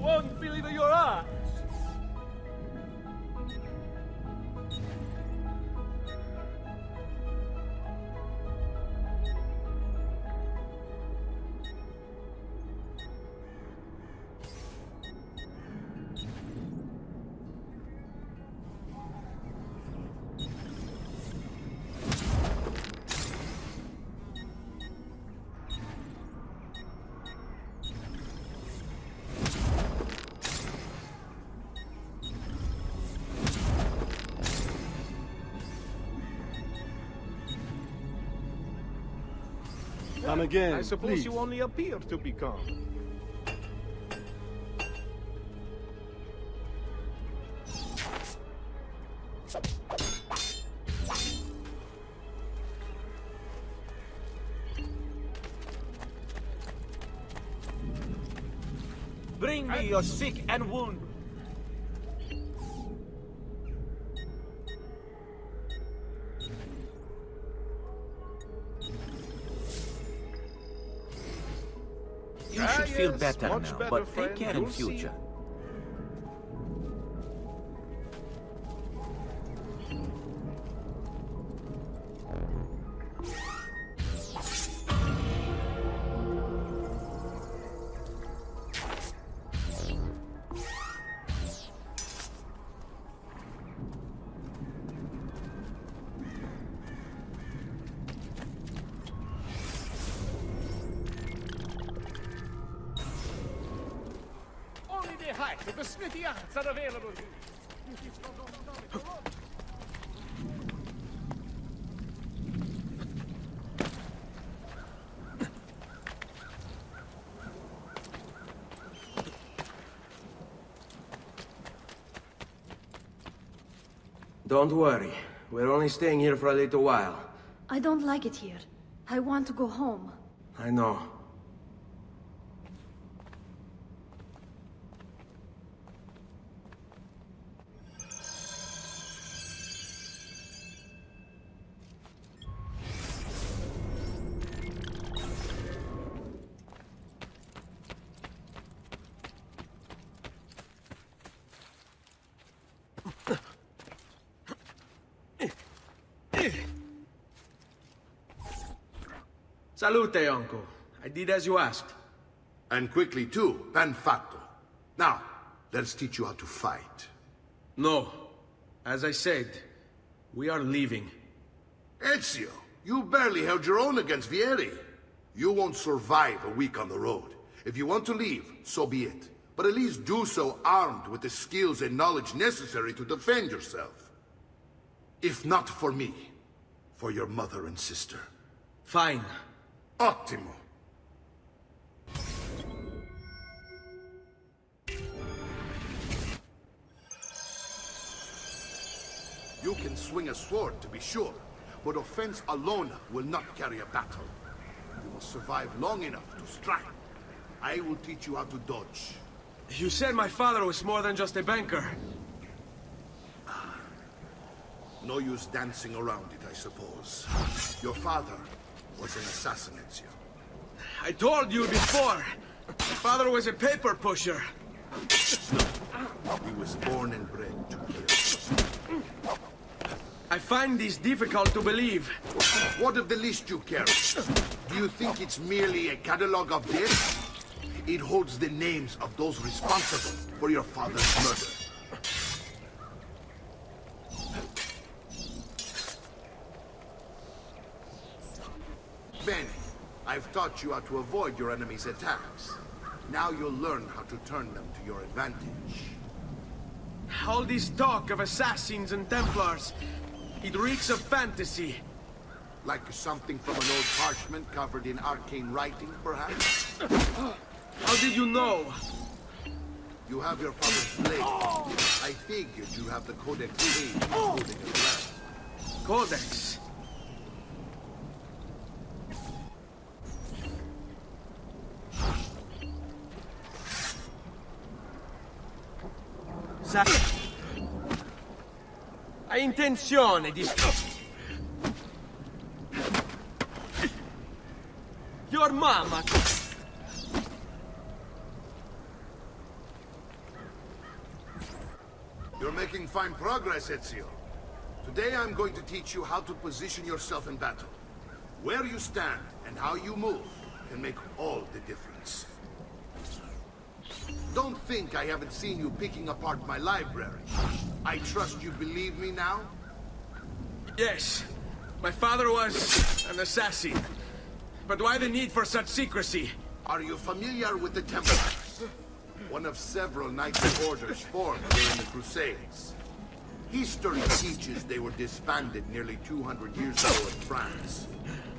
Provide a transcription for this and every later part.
won't believe your eyes. Come again, I suppose please. you only appear to be calm. Bring me your sick and wounded. You should feel yes, better much now, better, but friend. take care in You'll see. future. Only the height of the smithy arts are available here. Don't worry. We're only staying here for a little while. I don't like it here. I want to go home. I know. Salute, uncle. I did as you asked. And quickly too, ben fatto. Now, let's teach you how to fight. No. As I said, we are leaving. Ezio, you barely held your own against Vieri. You won't survive a week on the road. If you want to leave, so be it. But at least do so armed with the skills and knowledge necessary to defend yourself. If not for me, for your mother and sister. Fine. Ottimo. You can swing a sword, to be sure, but offense alone will not carry a battle. You must survive long enough to strike. I will teach you how to dodge. You said my father was more than just a banker. No use dancing around it, I suppose. Your father was an assassin, Ezio. I told you before. My father was a paper pusher. He was born and bred to kill. I find this difficult to believe. What of the list you carry? Do you think it's merely a catalogue of deaths? It holds the names of those responsible for your father's murder. Bene, I've taught you how to avoid your enemy's attacks. Now you'll learn how to turn them to your advantage. All this talk of assassins and Templars, it reeks of fantasy. Like something from an old parchment covered in arcane writing, perhaps? How did you know? You have your father's blade. I figured you have the Codex page including as well. Codex. Hai intenzione di... Your mama... fine progress, Ezio. Today I'm going to teach you how to position yourself in battle. Where you stand and how you move can make all the difference. Don't think I haven't seen you picking apart my library. I trust you believe me now? Yes. My father was an assassin. But why the need for such secrecy? Are you familiar with the Templars? One of several knightly orders formed during the Crusades. History teaches they were disbanded nearly 200 years ago in France.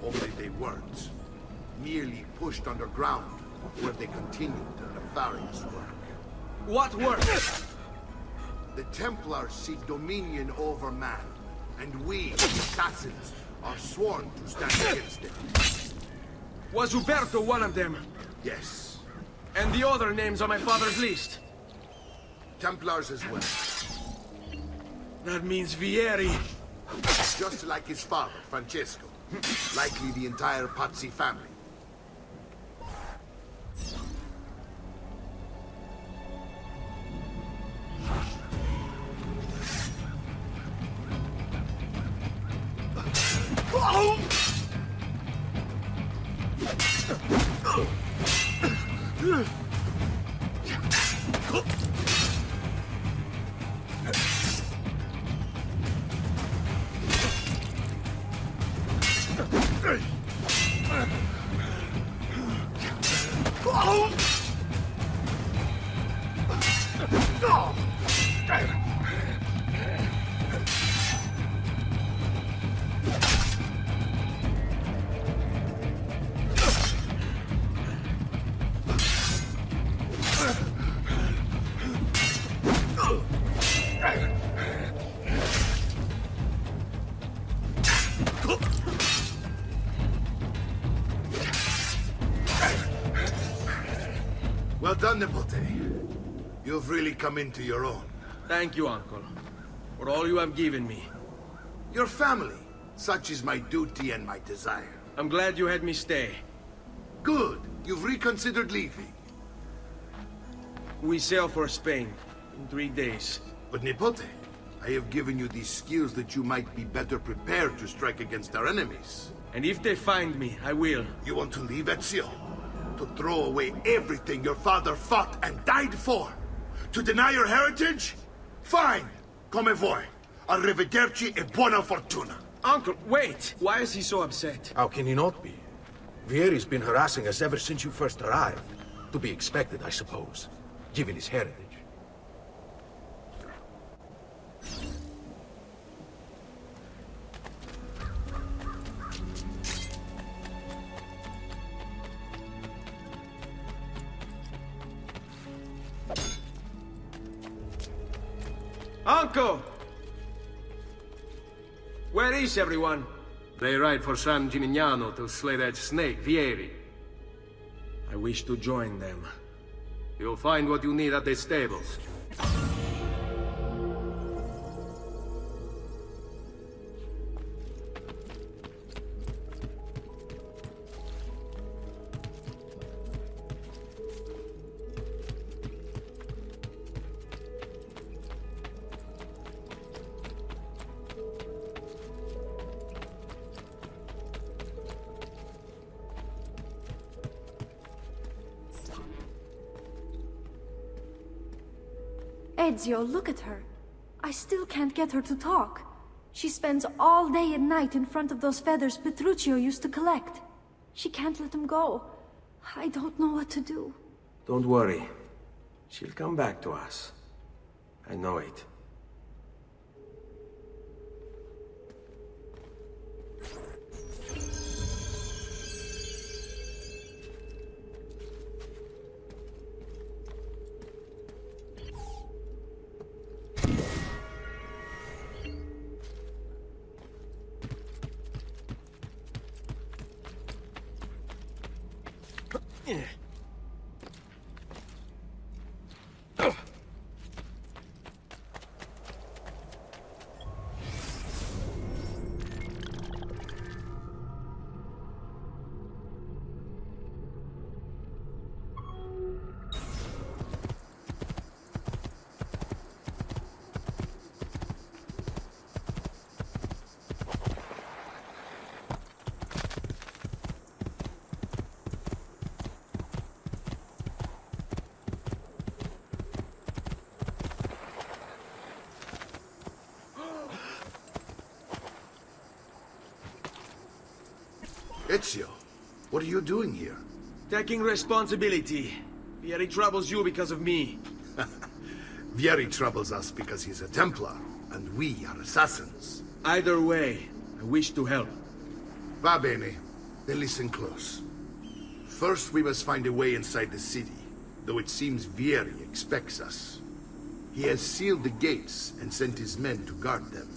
Only they weren't. Merely pushed underground, where they continued their nefarious work. What work? The Templars seek dominion over man, and we, the assassins, are sworn to stand against them. Was Uberto one of them? Yes. And the other names on my father's list? Templars as well. That means Vieri. Just like his father, Francesco. Likely the entire Pazzi family. Well done, Nipote. You've really come into your own. Thank you, Uncle, for all you have given me. Your family. Such is my duty and my desire. I'm glad you had me stay. Good. You've reconsidered leaving. We sail for Spain in 3 days. But Nipote, I have given you these skills that you might be better prepared to strike against our enemies. And if they find me, I will. You want to leave, Ezio? To throw away everything your father fought and died for? To deny your heritage? Fine. Come vuoi. Arrivederci e buona fortuna. Uncle, wait! Why is he so upset? How can he not be? Vieri's been harassing us ever since you first arrived. To be expected, I suppose, given his heritage. Uncle! Where is everyone? They ride for San Gimignano to slay that snake, Vieri. I wish to join them. You'll find what you need at the stables. Ezio, look at her. I still can't get her to talk. She spends all day and night in front of those feathers Petruchio used to collect. She can't let them go. I don't know what to do. Don't worry. She'll come back to us. I know it. Ezio, what are you doing here? Taking responsibility. Vieri troubles you because of me. Vieri troubles us because he's a Templar, and we are assassins. Either way, I wish to help. Va bene. Then listen close. First, we must find a way inside the city, though it seems Vieri expects us. He has sealed the gates and sent his men to guard them.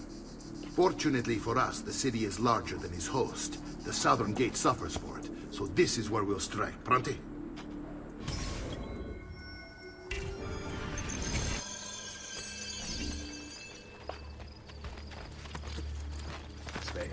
Fortunately for us, the city is larger than his host. The southern gate suffers for it, so this is where we'll strike. Pronti? Aspetta.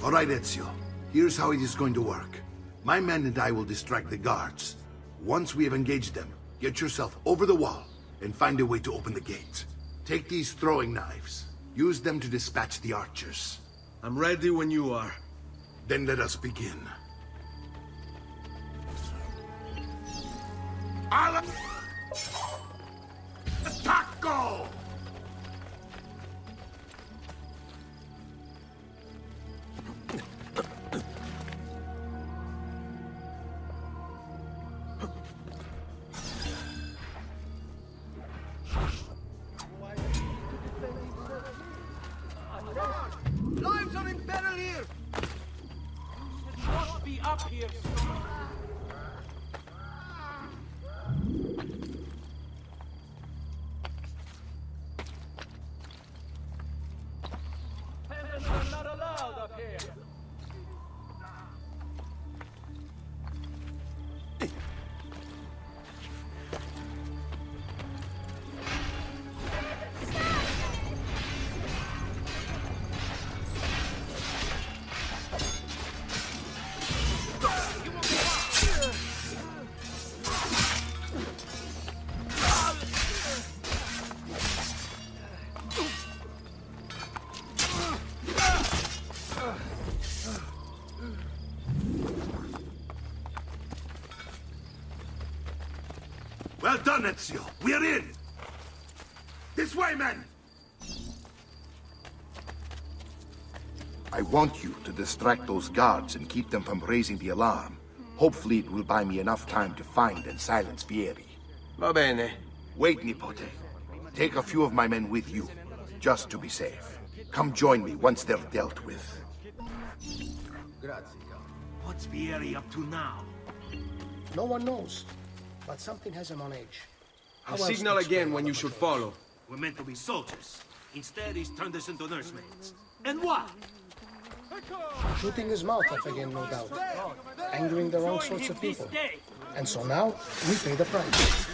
All right, Ezio. Here's how it is going to work. My men and I will distract the guards. Once we have engaged them, get yourself over the wall and find a way to open the gate. Take these throwing knives. Use them to dispatch the archers. I'm ready when you are. Then let us begin. Attacco! Lives are in peril here! You should not be up here, Peasants are not allowed up here! Well done, Ezio. We're in! This way, men! I want you to distract those guards and keep them from raising the alarm. Hopefully it will buy me enough time to find and silence Vieri. Va bene. Wait, Nipote. Take a few of my men with you, just to be safe. Come join me once they're dealt with. What's Vieri up to now? No one knows, but something has him on edge. How I'll else signal to explain again when what you the should fuck follow. We're meant to be soldiers. Instead, he's turned us into nursemaids. And what? is? Shooting his mouth off again, no doubt. Angering the wrong sorts of people. And so now, we pay the price.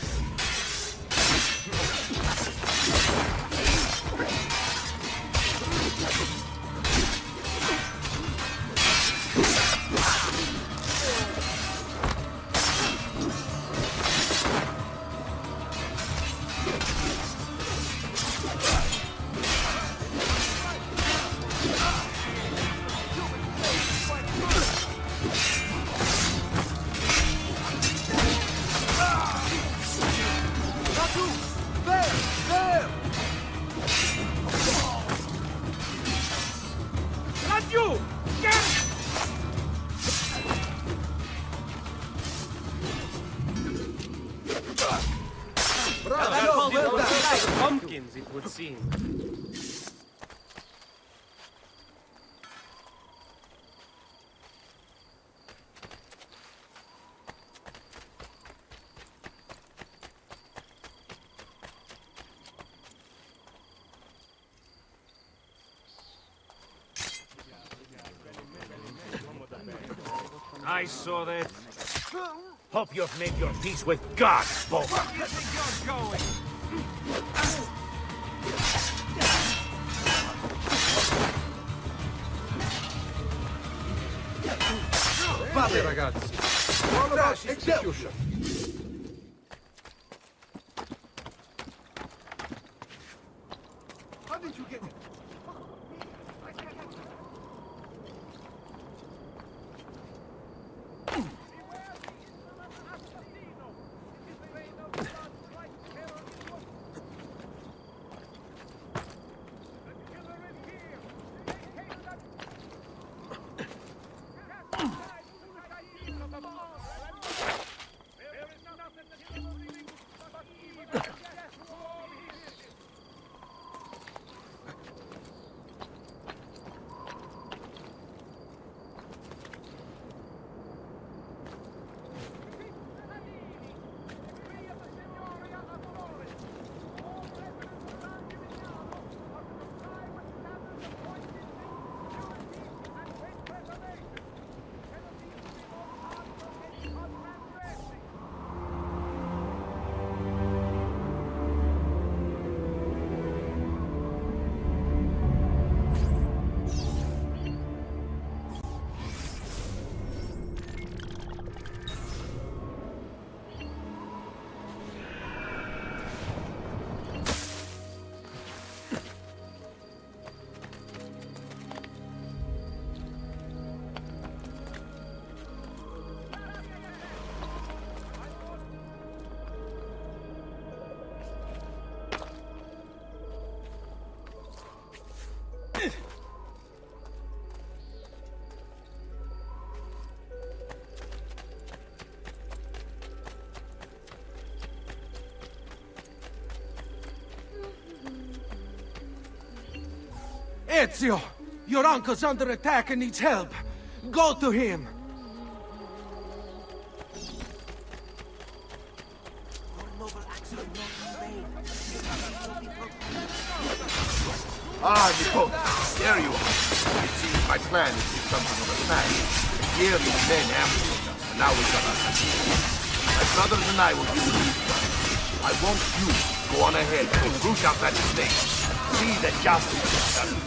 Pumpkins, it would seem. I saw that. Hope you've made your peace with God, Boba. Where do you think you're going? Fate, ragazzi. Crash execution. How did you get it? Ezio! Your uncle's under attack and needs help. Go to him! Ah, Nico, there you are. It seems my plan is to something of a fact. Yearly's men ambushed us, and now we got us. My brothers and I will do the lead. I want you to go on ahead and root out that snake. See that justice is done.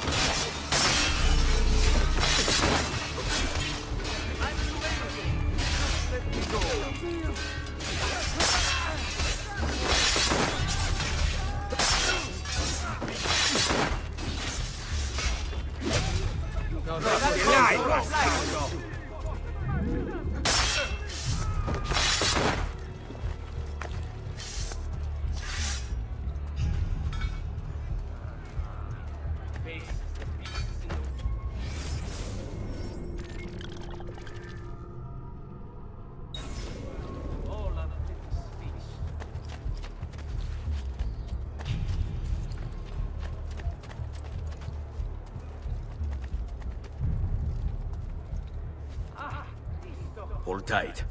Hold tight.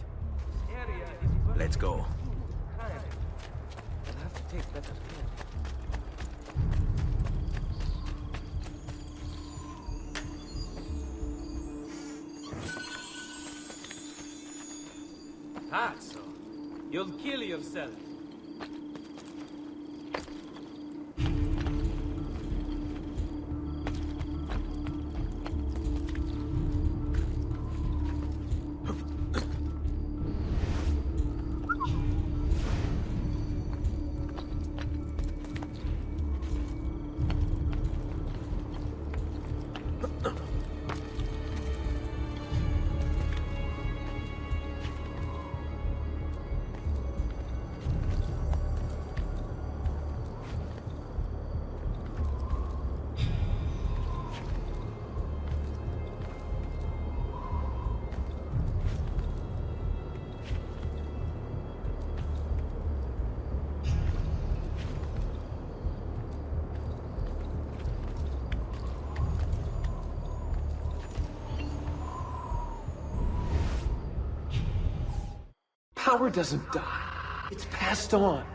Let's go. Pazzo, you'll kill yourself. Power doesn't die. It's passed on.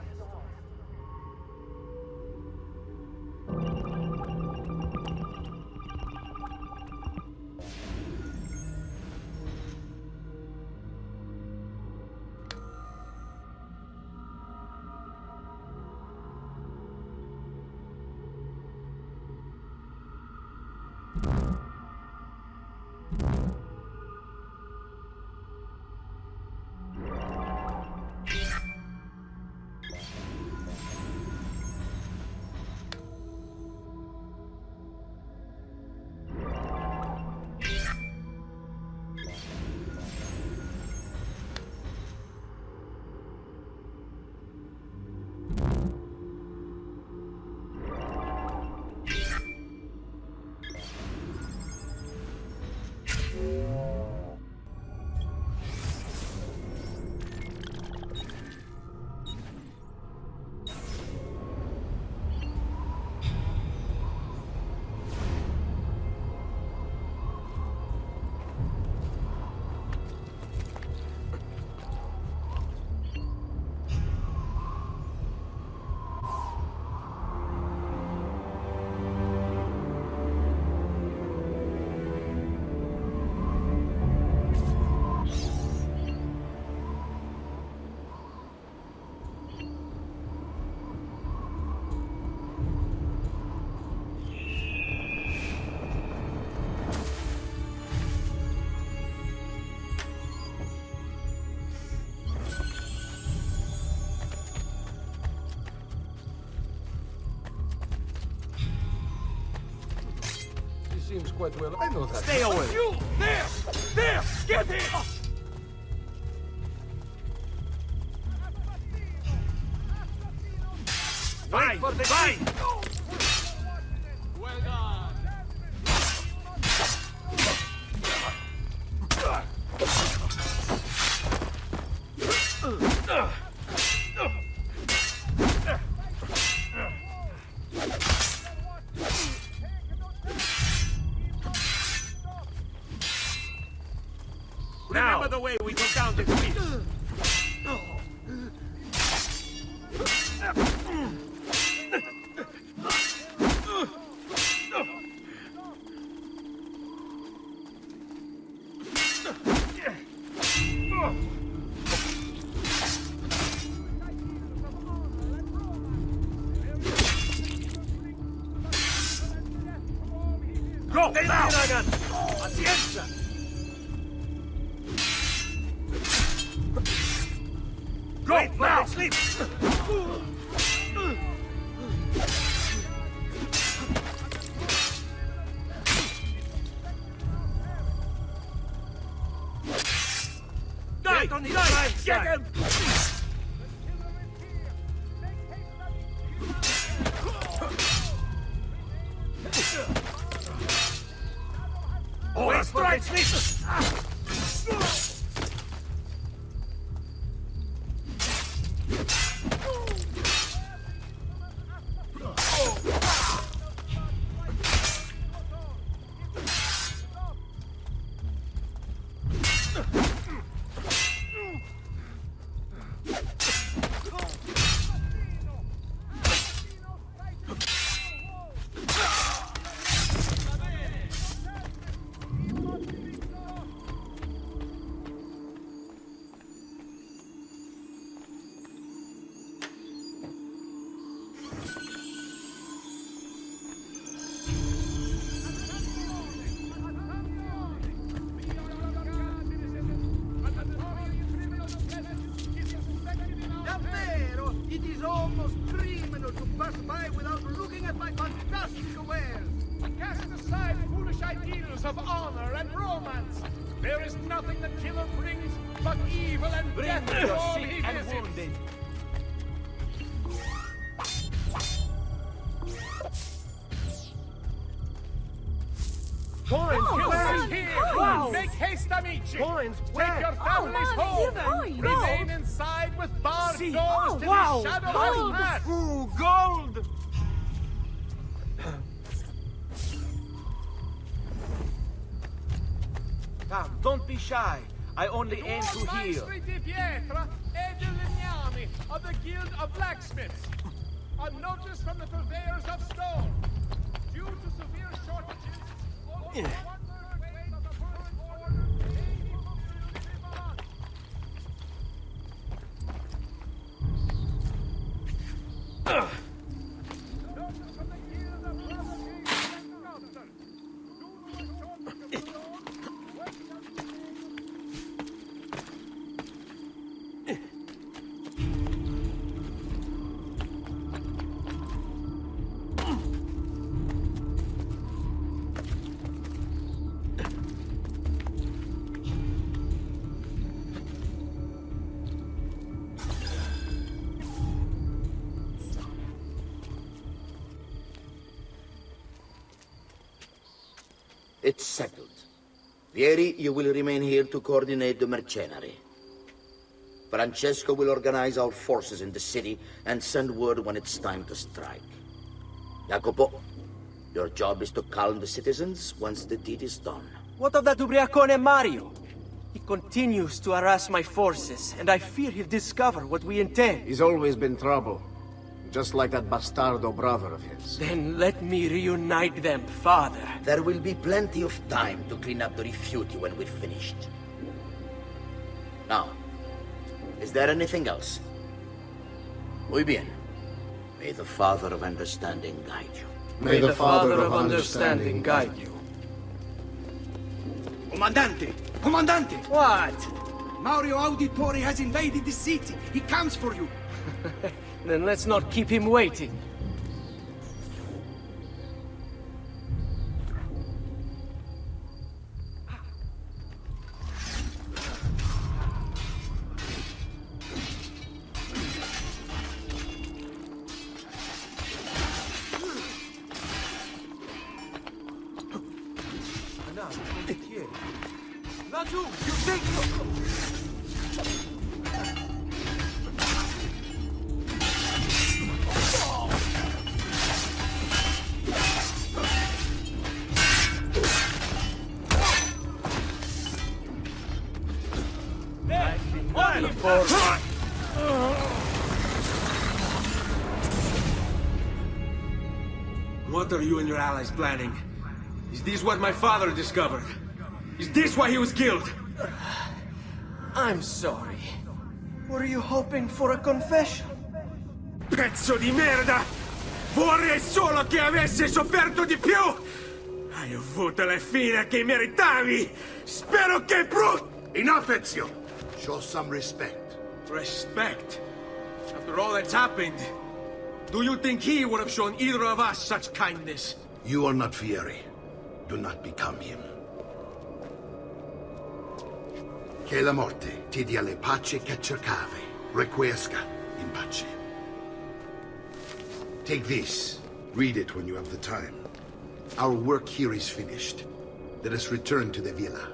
Seems quite well. I know that. Stay away. You! There! There! Get him! Fight for the fight! Well done! the way we go down this street. Go now! Pazienza! Go now! Sleep! Die! Get him! Wait for it, sleep! It is almost criminal to pass by without looking at my fantastic wares. Cast aside foolish ideals of honor and romance. There is nothing the killer brings but evil and death to all he visits. Coins, Here! Wow. Make haste, amici! Coins, Take your families home! Remain inside with barred doors till the shadow has passed! Ooh, gold! Come, don't be shy. I only aim to heal. Maestri di pietra e di legnami of the Guild of Blacksmiths. A notice from the purveyors of stone. Due to severe shortages, only 1/3 weight of the current order may be fulfilled in a month. Notice from the Guild of Fabricators and Sculptors. Due to a shortage of stone, work shall be It's settled. Vieri, you will remain here to coordinate the mercenary. Francesco will organize our forces in the city and send word when it's time to strike. Jacopo, your job is to calm the citizens once the deed is done. What of that ubriacone Mario? He continues to harass my forces, and I fear he'll discover what we intend. He's always been trouble. Just like that bastardo brother of his. Then let me reunite them, father. There will be plenty of time to clean up the rifiuti when we're finished. Now, is there anything else? Muy bien. May the Father of Understanding guide you. May the Father of Understanding guide you. Comandante! Comandante! What? Mario Auditore has invaded the city. He comes for you. Then let's not keep him waiting. Laggiù, you think... for... What are you and your allies planning? Is this what my father discovered? Is this why he was killed? I'm sorry. Were you hoping for a confession? Pezzo di merda! Vorrei solo che avessi sofferto di più! Hai avuto la fine che meritavi! Spero che Enough, Ezio! Show some respect. Respect? After all that's happened, do you think he would have shown either of us such kindness? You are not Fieri. Do not become him. Che la morte ti dia le pace che cercavi. Requiesca in pace. Take this. Read it when you have the time. Our work here is finished. Let us return to the villa.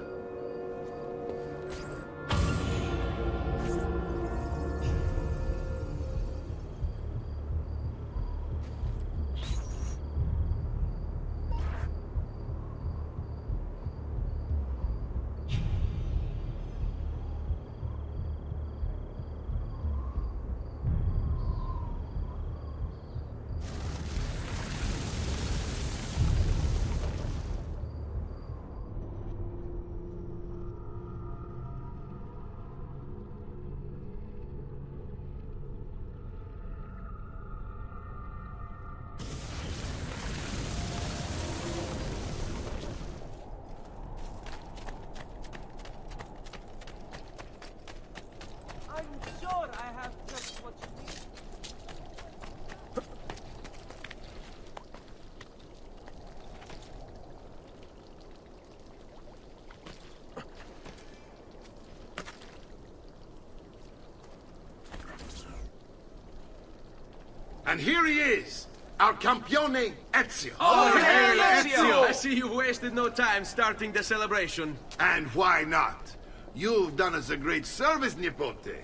And here he is, our campione Ezio. Oh, hey, Ezio! I see you've wasted no time starting the celebration. And why not? You've done us a great service, Nipote.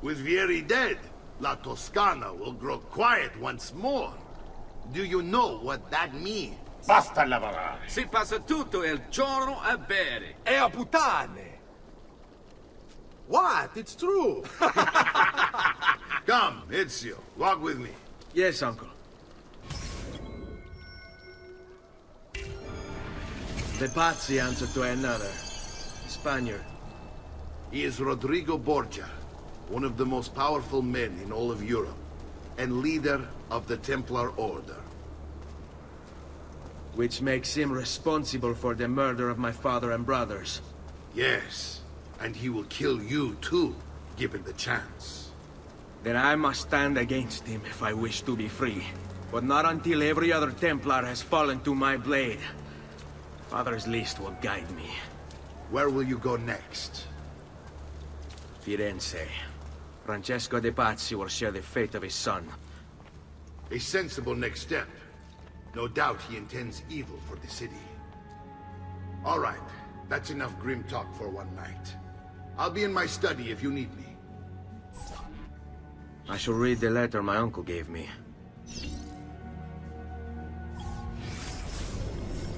With Vieri dead, La Toscana will grow quiet once more. Do you know what that means? Basta lavorare. Si passa tutto il giorno a bere. E a puttane. What? It's true. Come, Ezio, walk with me. Yes, uncle. The Pazzi answer to another. Spaniard. He is Rodrigo Borgia, one of the most powerful men in all of Europe, and leader of the Templar Order. Which makes him responsible for the murder of my father and brothers. Yes, and he will kill you too, given the chance. Then I must stand against him if I wish to be free. But not until every other Templar has fallen to my blade. Father's list will guide me. Where will you go next? Firenze. Francesco de Pazzi will share the fate of his son. A sensible next step. No doubt he intends evil for the city. All right, that's enough grim talk for one night. I'll be in my study if you need me. I shall read the letter my uncle gave me.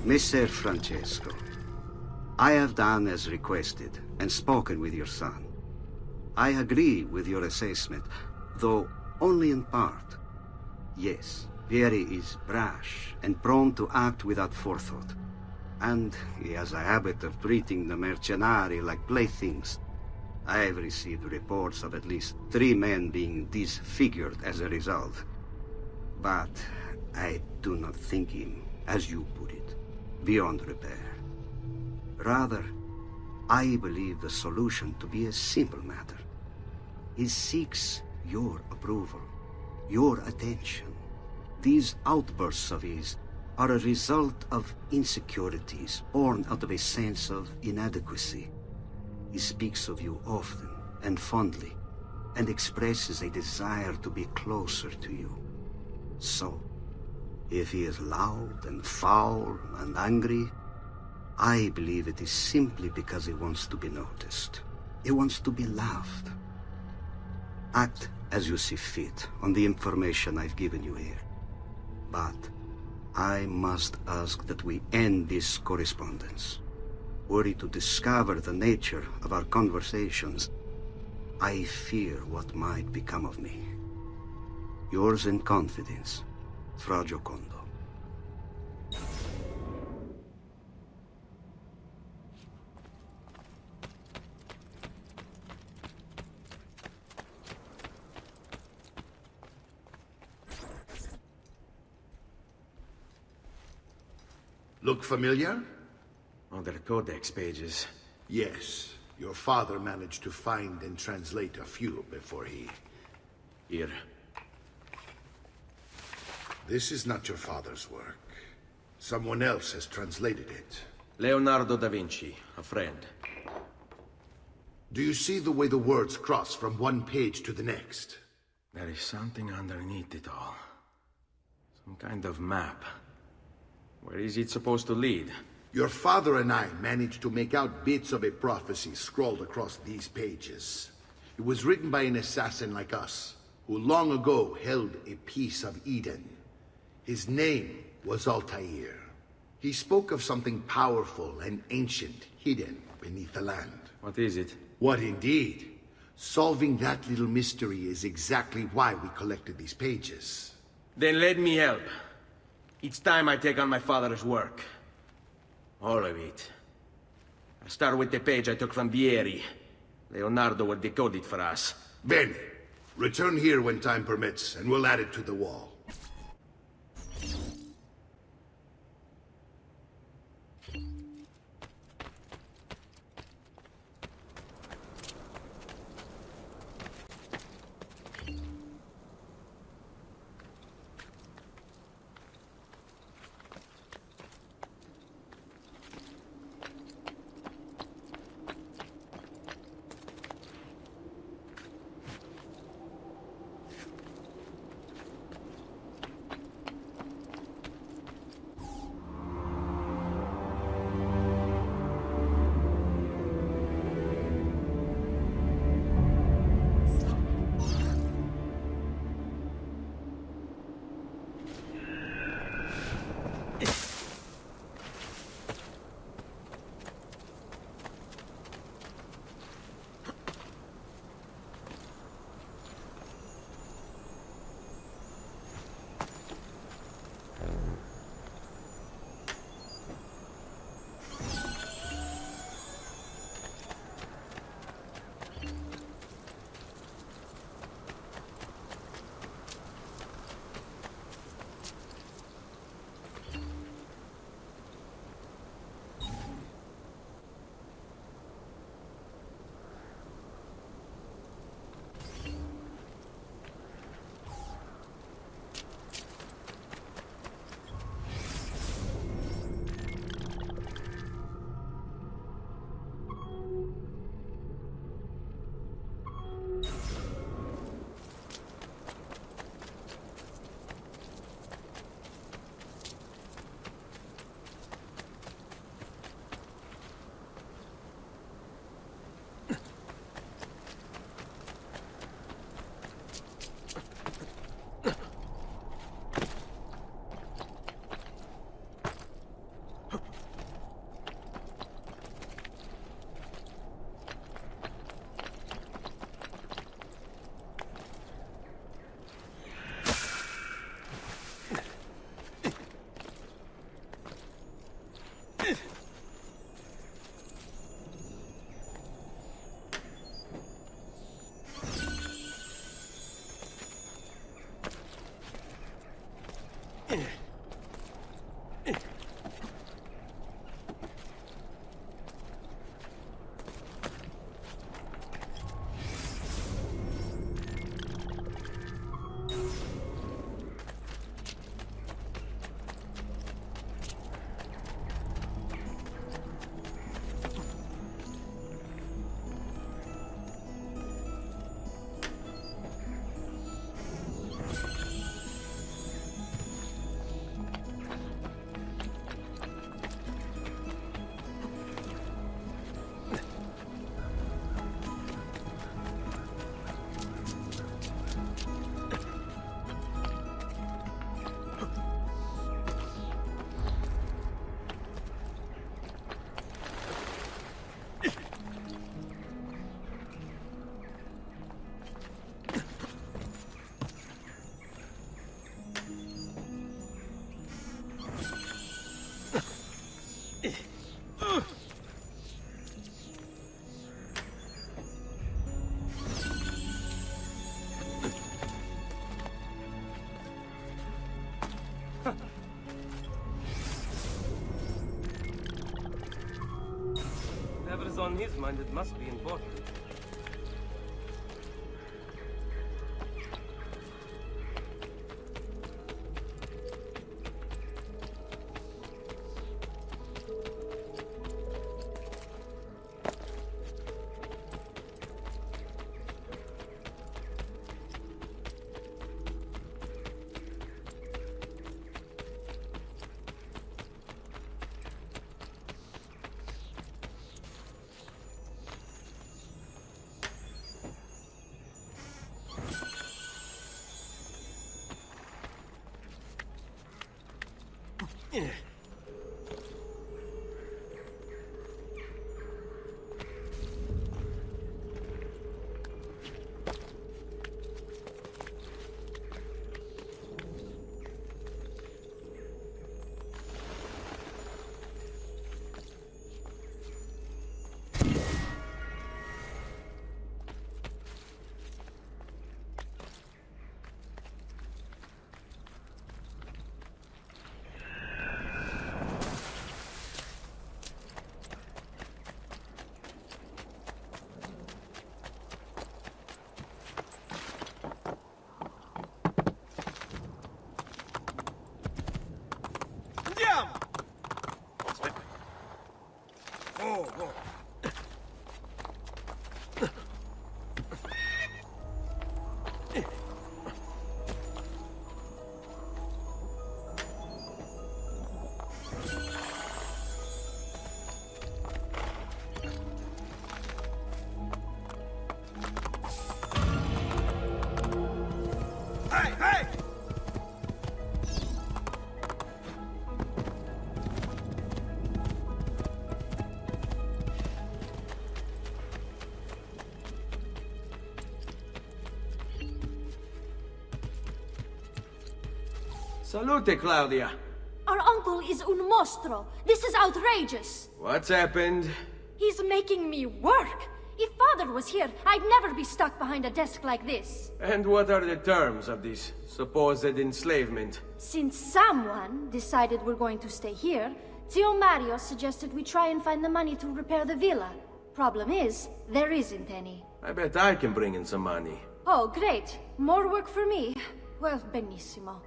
Messer Francesco, I have done as requested and spoken with your son. I agree with your assessment, though only in part. Yes, Vieri is brash and prone to act without forethought. And he has a habit of treating the mercenari like playthings. I have received reports of at least 3 men being disfigured as a result. But I do not think him, as you put it, beyond repair. Rather, I believe the solution to be a simple matter. He seeks your approval, your attention. These outbursts of his are a result of insecurities born out of a sense of inadequacy. He speaks of you often and fondly, and expresses a desire to be closer to you. So, if he is loud and foul and angry, I believe it is simply because he wants to be noticed. He wants to be loved. Act as you see fit on the information I've given you here. But I must ask that we end this correspondence. Were he to discover the nature of our conversations, I fear what might become of me. Yours in confidence, Fra Giocondo. Look familiar? Other codex pages. Yes. Your father managed to find and translate a few before he... Here. This is not your father's work. Someone else has translated it. Leonardo da Vinci, a friend. Do you see the way the words cross from one page to the next? There is something underneath it all. Some kind of map. Where is it supposed to lead? Your father and I managed to make out bits of a prophecy scrawled across these pages. It was written by an assassin like us, who long ago held a piece of Eden. His name was Altair. He spoke of something powerful and ancient hidden beneath the land. What is it? What indeed? Solving that little mystery is exactly why we collected these pages. Then let me help. Each time I take on my father's work. All of it. I start with the page I took from Vieri. Leonardo will decode it for us. Bene. Return here when time permits, and we'll add it to the wall. Whatever's on his mind, it must be important. Salute, Claudia. Our uncle is un mostro. This is outrageous. What's happened? He's making me work. If Father was here, I'd never be stuck behind a desk like this. And what are the terms of this supposed enslavement? Since someone decided we're going to stay here, Zio Mario suggested we try and find the money to repair the villa. Problem is, there isn't any. I bet I can bring in some money. Oh, great. More work for me. Well, benissimo.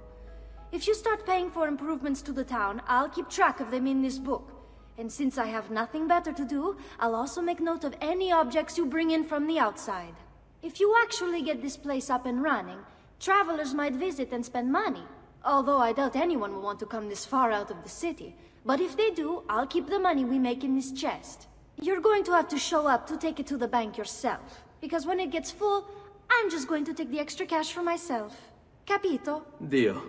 If you start paying for improvements to the town, I'll keep track of them in this book. And since I have nothing better to do, I'll also make note of any objects you bring in from the outside. If you actually get this place up and running, travelers might visit and spend money. Although I doubt anyone will want to come this far out of the city. But if they do, I'll keep the money we make in this chest. You're going to have to show up to take it to the bank yourself. Because when it gets full, I'm just going to take the extra cash for myself. Capito? Deal.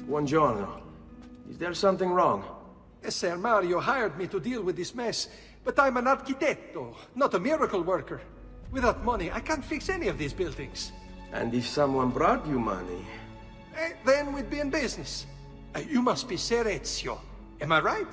Buongiorno. Is there something wrong? Sir Mario hired me to deal with this mess, but I'm an architetto, not a miracle worker. Without money, I can't fix any of these buildings. And if someone brought you money? Then we'd be in business. You must be Ser Ezio. Am I right?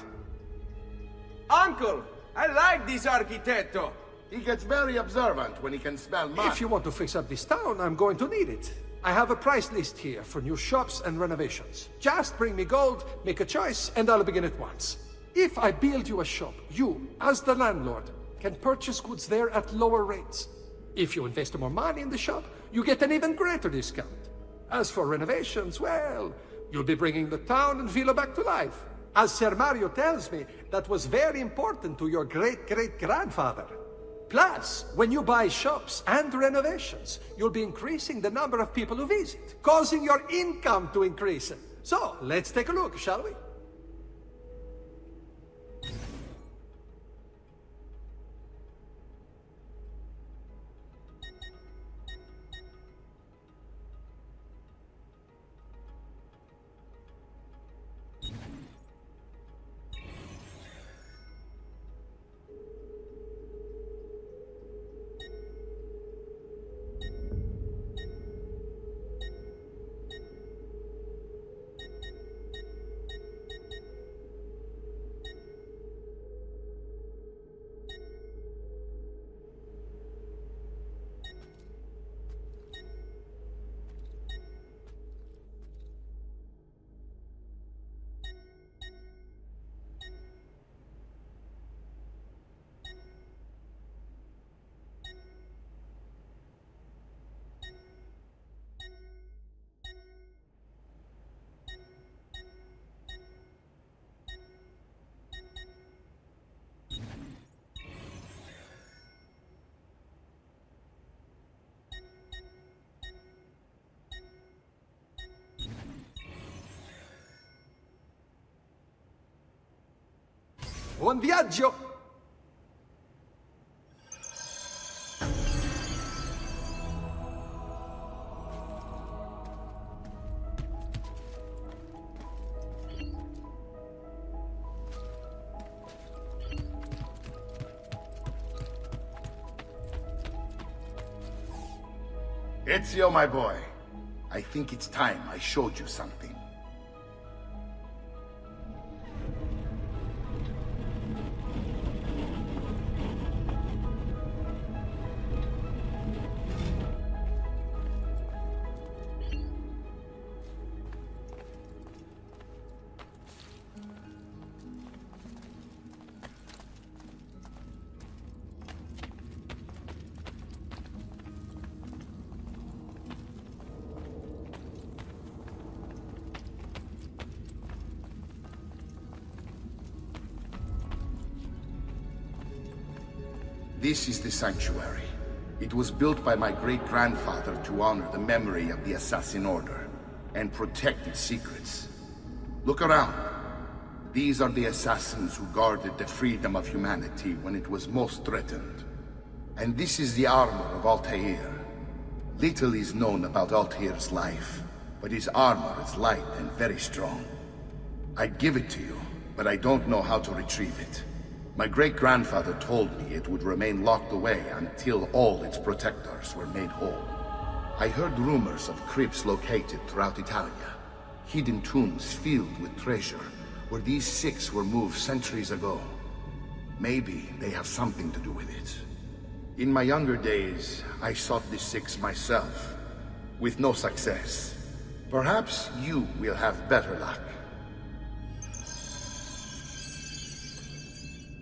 Uncle, I like this architetto. He gets very observant when he can smell money. If you want to fix up this town, I'm going to need it. I have a price list here for new shops and renovations. Just bring me gold, make a choice, and I'll begin at once. If I build you a shop, you, as the landlord, can purchase goods there at lower rates. If you invest more money in the shop, you get an even greater discount. As for renovations, well, you'll be bringing the town and villa back to life. As Ser Mario tells me, that was very important to your great-great-grandfather. Plus, when you buy shops and renovations, you'll be increasing the number of people who visit, causing your income to increase. So, let's take a look, shall we? Buon viaggio! Ezio, my boy, I think it's time I showed you something. This is the sanctuary. It was built by my great-grandfather to honor the memory of the Assassin Order and protect its secrets. Look around. These are the assassins who guarded the freedom of humanity when it was most threatened. And this is the armor of Altair. Little is known about Altair's life, but his armor is light and very strong. I'd give it to you, but I don't know how to retrieve it. My great-grandfather told me it would remain locked away until all its protectors were made whole. I heard rumors of crypts located throughout Italia, hidden tombs filled with treasure, where these six were moved centuries ago. Maybe they have something to do with it. In my younger days, I sought the six myself, with no success. Perhaps you will have better luck.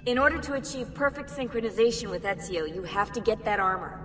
In order to achieve perfect synchronization with Ezio, you have to get that armor.